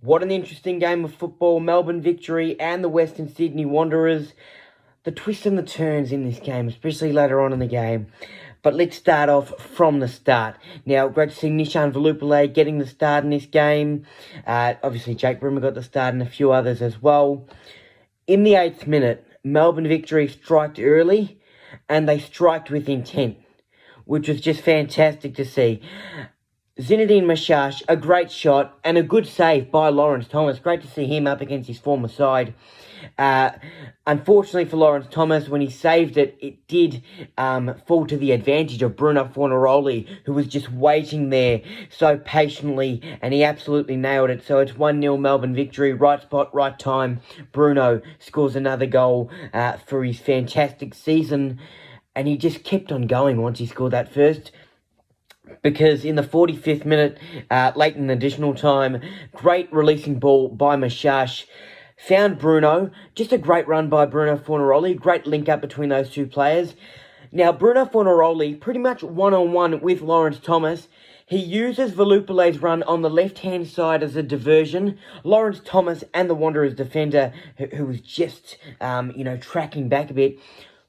What an interesting game of football. Melbourne Victory and the Western Sydney Wanderers. The twists and the turns in this game, especially later on in the game. But let's start off from the start. Now, great to see Nishan Velupillay getting the start in this game. Obviously, Jake Brimmer got the start and a few others as well. In the 8th minute, Melbourne Victory striked early and they striked with intent, which was just fantastic to see. Zinedine Mashash, a great shot and a good save by Lawrence Thomas. Great to see him up against his former side. Unfortunately for Lawrence Thomas, when he saved it, it did fall to the advantage of Bruno Fornaroli, who was just waiting there so patiently, and he absolutely nailed it. So it's 1-0 Melbourne Victory, right spot, right time. Bruno scores another goal for his fantastic season, and he just kept on going once he scored that first. Because in the 45th minute, late in additional time, great releasing ball by Mashash. Found Bruno. Just a great run by Bruno Fornaroli. Great link up between those two players. Now, Bruno Fornaroli, pretty much one-on-one with Lawrence Thomas. He uses Velupillay's run on the left-hand side as a diversion. Lawrence Thomas and the Wanderers defender, who was just, tracking back a bit,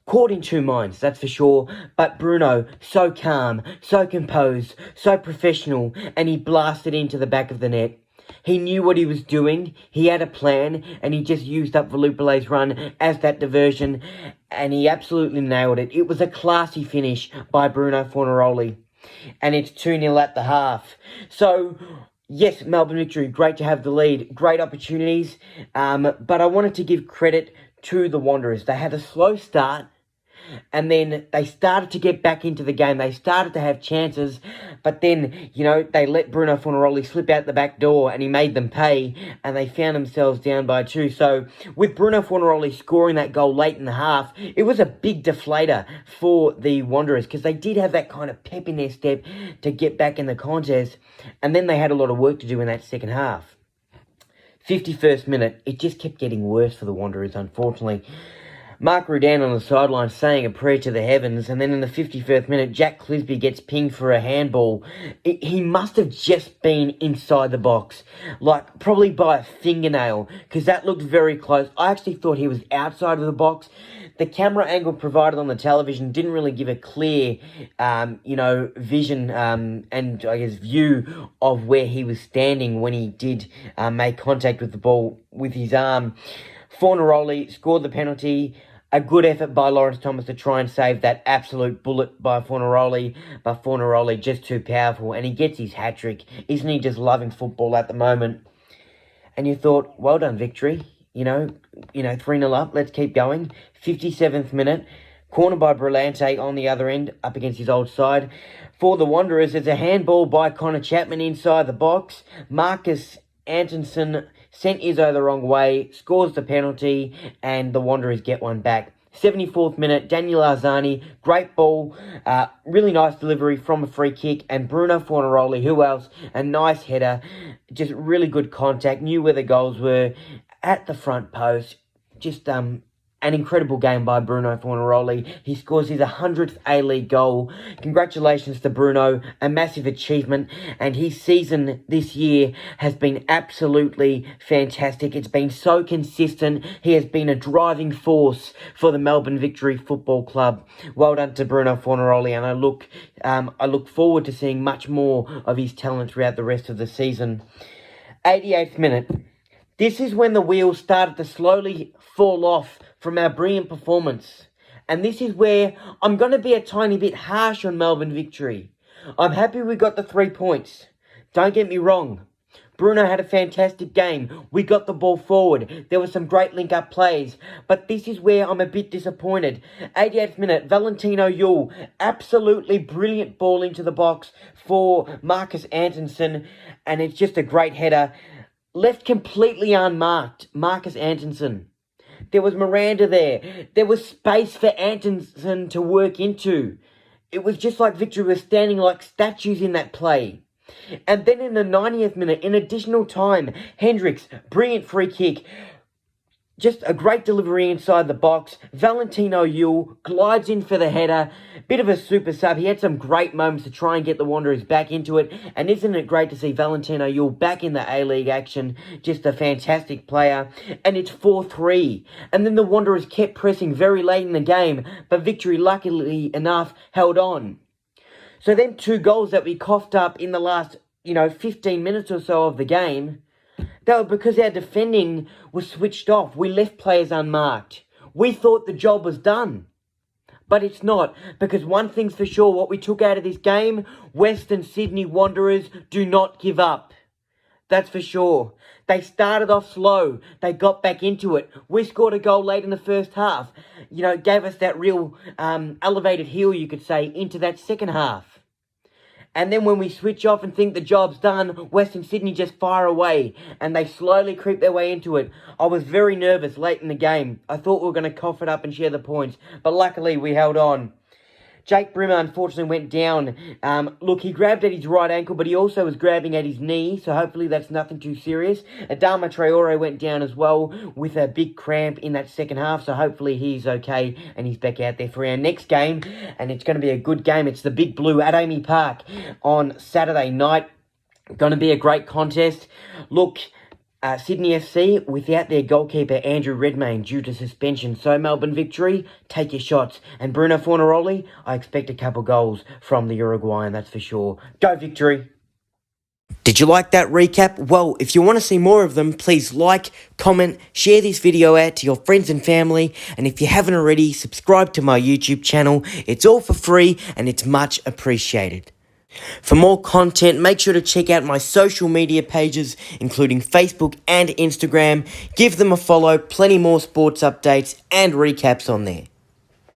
caught in two minds, that's for sure. But Bruno, so calm, so composed, so professional, and he blasted into the back of the net. He knew what he was doing, he had a plan, and he just used up Velupillay's run as that diversion, and he absolutely nailed it. It was a classy finish by Bruno Fornaroli, and it's 2-0 at the half. So, yes, Melbourne Victory, great to have the lead, great opportunities, but I wanted to give credit to the Wanderers. They had a slow start, and then they started to get back into the game. They started to have chances, but then, they let Bruno Fornaroli slip out the back door and he made them pay, and they found themselves down by 2. So with Bruno Fornaroli scoring that goal late in the half, it was a big deflator for the Wanderers because they did have that kind of pep in their step to get back in the contest, and then they had a lot of work to do in that second half. 51st minute, it just kept getting worse for the Wanderers, unfortunately. Mark Rudan on the sideline saying a prayer to the heavens, and then in the 51st minute, Jack Clisby gets pinged for a handball. He must have just been inside the box, like probably by a fingernail, because that looked very close. I actually thought he was outside of the box. The camera angle provided on the television didn't really give a clear, vision and, I guess, view of where he was standing when he did make contact with the ball with his arm. Fornaroli scored the penalty. A good effort by Lawrence Thomas to try and save that absolute bullet by Fornaroli, but Fornaroli just too powerful, and he gets his hat-trick. Isn't he just loving football at the moment? And you thought, well done, Victory. 3-0 up, let's keep going. 57th minute, corner by Brillante on the other end, up against his old side. For the Wanderers, there's a handball by Connor Chapman inside the box. Marcus Antonsen sent Izzo the wrong way, scores the penalty, and the Wanderers get one back. 74th minute, Daniel Arzani, great ball, really nice delivery from a free kick, and Bruno Fornaroli, who else? A nice header, just really good contact, knew where the goals were, at the front post, just an incredible game by Bruno Fornaroli. He scores his 100th A-League goal. Congratulations to Bruno, a massive achievement, and his season this year has been absolutely fantastic. It's been so consistent. He has been a driving force for the Melbourne Victory Football Club. Well done to Bruno Fornaroli, and I look forward to seeing much more of his talent throughout the rest of the season. 88th minute. This is when the wheels started to slowly fall off from our brilliant performance. And this is where I'm going to be a tiny bit harsh on Melbourne Victory. I'm happy we got the 3 points. Don't get me wrong. Bruno had a fantastic game. We got the ball forward. There were some great link-up plays. But this is where I'm a bit disappointed. 88th minute, Valentino Yule. Absolutely brilliant ball into the box for Marcus Antonsen. And it's just a great header. Left completely unmarked, Marcus Antonsen. There was Miranda there. There was space for Antonsen to work into. It was just like Victory was standing like statues in that play. And then in the 90th minute, in additional time, Hendricks, brilliant free kick. Just a great delivery inside the box. Valentino Yule glides in for the header. Bit of a super sub. He had some great moments to try and get the Wanderers back into it. And isn't it great to see Valentino Yule back in the A-League action? Just a fantastic player. And it's 4-3. And then the Wanderers kept pressing very late in the game. But Victory, luckily enough, held on. So them 2 goals that we coughed up in the last, 15 minutes or so of the game, that was because our defending was switched off. We left players unmarked. We thought the job was done. But it's not, because one thing's for sure, what we took out of this game, Western Sydney Wanderers do not give up. That's for sure. They started off slow. They got back into it. We scored a goal late in the first half. Gave us that real elevated heel, you could say, into that second half. And then when we switch off and think the job's done, Western Sydney just fire away. And they slowly creep their way into it. I was very nervous late in the game. I thought we were going to cough it up and share the points. But luckily, we held on. Jake Brimmer unfortunately went down. Look, he grabbed at his right ankle, but he also was grabbing at his knee, so hopefully that's nothing too serious. Adama Traore went down as well with a big cramp in that second half, so hopefully he's okay and he's back out there for our next game, and it's going to be a good game. It's the Big Blue at AAMI Park on Saturday night. Going to be a great contest. Look, Sydney FC without their goalkeeper Andrew Redmayne due to suspension. So Melbourne Victory, take your shots. And Bruno Fornaroli, I expect a couple goals from the Uruguayan, that's for sure. Go Victory! Did you like that recap? Well, if you want to see more of them, please like, comment, share this video out to your friends and family. And if you haven't already, subscribe to my YouTube channel. It's all for free and it's much appreciated. For more content, make sure to check out my social media pages, including Facebook and Instagram. Give them a follow, plenty more sports updates and recaps on there.